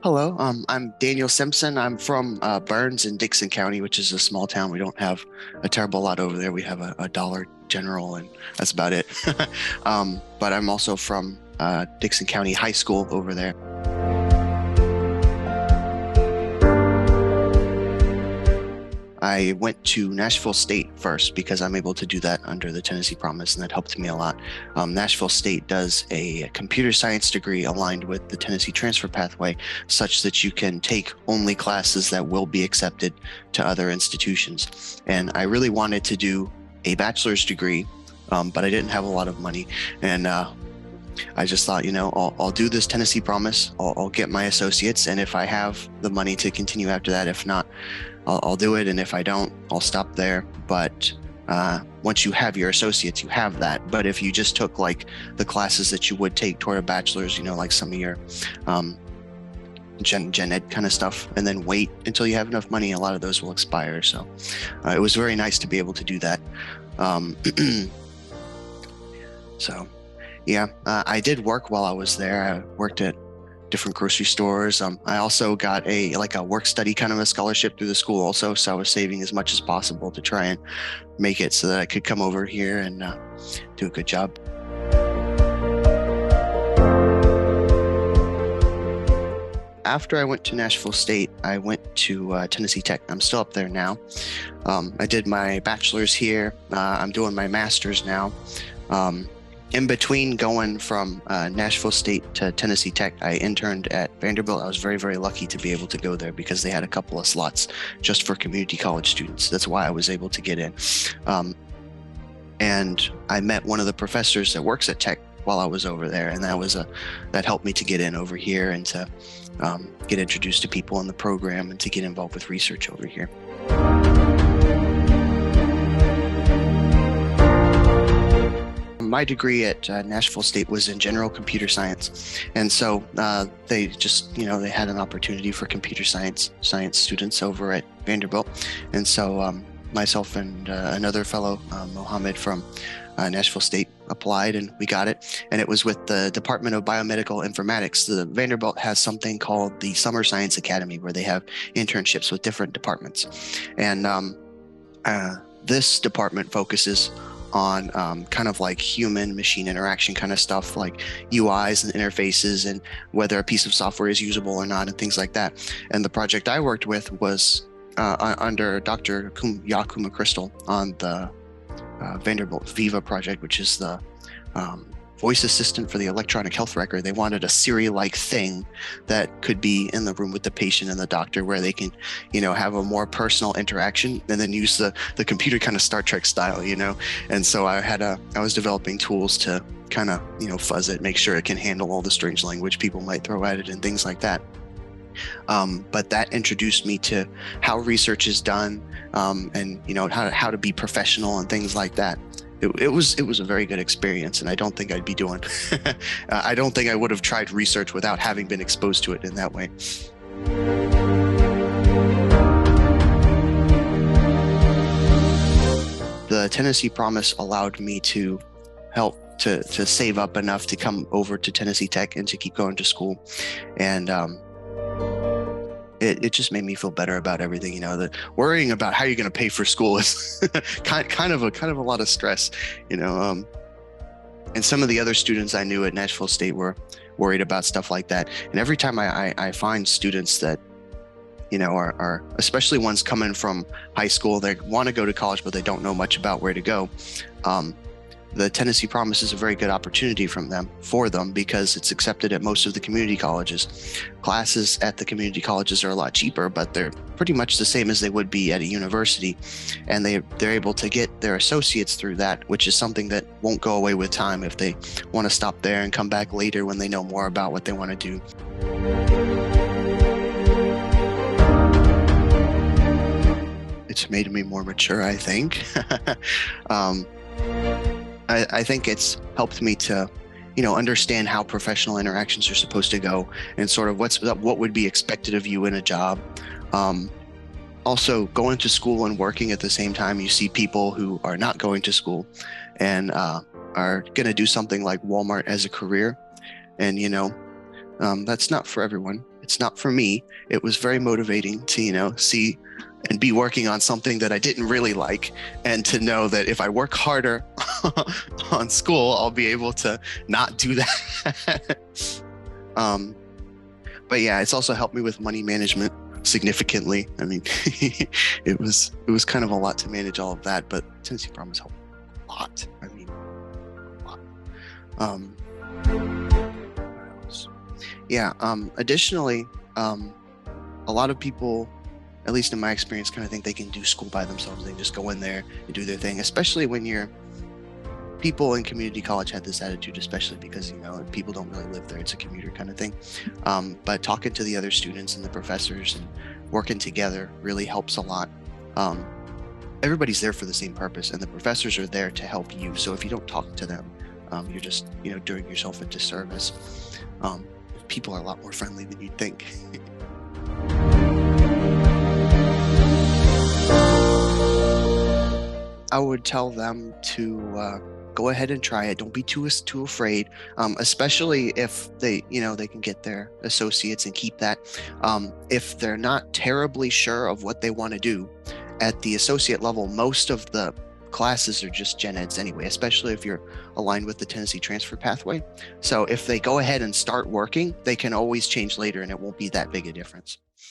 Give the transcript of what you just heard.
Hello, I'm Daniel Simpson. I'm from Burns in Dixon County, which is a small town. We don't have a terrible lot over there. We have a Dollar General, and that's about it. But I'm also from Dixon County High School over there. I went to Nashville State first because I'm able to do that under the Tennessee Promise, and that helped me a lot. Nashville State does a computer science degree aligned with the Tennessee transfer pathway, such that you can take only classes that will be accepted to other institutions. And I really wanted to do a bachelor's degree, but I didn't have a lot of money. And I just thought, I'll do this Tennessee Promise. I'll get my associates, and if I have the money to continue after that, if not, I'll do it. And if I don't, I'll stop there. But once you have your associates, you have that. But if you just took like the classes that you would take toward a bachelor's, like some of your gen ed kind of stuff, and then wait until you have enough money, a lot of those will expire. So it was very nice to be able to do that. So yeah, I did work while I was there. I worked at different grocery stores. I also got a work study kind of a scholarship through the school also. So I was saving as much as possible to try and make it so that I could come over here and do a good job. After I went to Nashville State, I went to Tennessee Tech. I'm still up there now. I did my bachelor's here. I'm doing my master's now. In between going from Nashville State to Tennessee Tech, I interned at Vanderbilt. I was very, very lucky to be able to go there because they had a couple of slots just for community college students. That's why I was able to get in. And I met one of the professors that works at Tech while I was over there, and that helped me to get in over here and to get introduced to people in the program and to get involved with research over here. My degree at Nashville State was in general computer science. And so they just, they had an opportunity for computer science students over at Vanderbilt. And so myself and another fellow, Mohammed from Nashville State, applied and we got it. And it was with the Department of Biomedical Informatics. The Vanderbilt has something called the Summer Science Academy, where they have internships with different departments. And this department focuses on kind of like human machine interaction kind of stuff, like UIs and interfaces and whether a piece of software is usable or not and things like that. And the project I worked with was under Dr. Yakuma Crystal on the Vanderbilt Viva project, which is the voice assistant for the electronic health record. They wanted a Siri-like thing that could be in the room with the patient and the doctor, where they can, have a more personal interaction and then use the computer kind of Star Trek style, And so I was developing tools to kind of, fuzz it, make sure it can handle all the strange language people might throw at it and things like that. But that introduced me to how research is done, and how to be professional and things like that. It was a very good experience, and I don't think I'd be doing. I don't think I would have tried research without having been exposed to it in that way. The Tennessee Promise allowed me to help to save up enough to come over to Tennessee Tech and to keep going to school, and it just made me feel better about everything. The worrying about how you're going to pay for school is kind of a lot of stress, and some of the other students I knew at Nashville State were worried about stuff like that. And every time I find students that, are especially ones coming from high school, they want to go to college, but they don't know much about where to go. The Tennessee Promise is a very good opportunity for them because it's accepted at most of the community colleges. Classes at the community colleges are a lot cheaper, but they're pretty much the same as they would be at a university. And they're able to get their associates through that, which is something that won't go away with time if they want to stop there and come back later when they know more about what they want to do. It's made me more mature, I think. I think it's helped me to, understand how professional interactions are supposed to go and sort of what would be expected of you in a job. Also, going to school and working at the same time, you see people who are not going to school and are going to do something like Walmart as a career. And, that's not for everyone. it's not for me. It was very motivating to, see and be working on something that I didn't really like, and to know that if I work harder on school, I'll be able to not do that. um, but yeah, it's also helped me with money management significantly. I mean, it was kind of a lot to manage all of that, but Tennessee Promise helped a lot. I mean, a lot. What else? Yeah. Additionally, a lot of people, at least in my experience, kind of think they can do school by themselves. They just go in there and do their thing, especially when people in community college had this attitude, especially because, people don't really live there. It's a commuter kind of thing. But talking to the other students and the professors and working together really helps a lot. Everybody's there for the same purpose, and the professors are there to help you. So if you don't talk to them, you're just, doing yourself a disservice. People are a lot more friendly than you'd think. I would tell them to go ahead and try it. Don't be too afraid, especially if they can get their associates and keep that. If they're not terribly sure of what they want to do at the associate level, most of the classes are just gen eds anyway, especially if you're aligned with the Tennessee transfer pathway. So if they go ahead and start working, they can always change later, and it won't be that big a difference.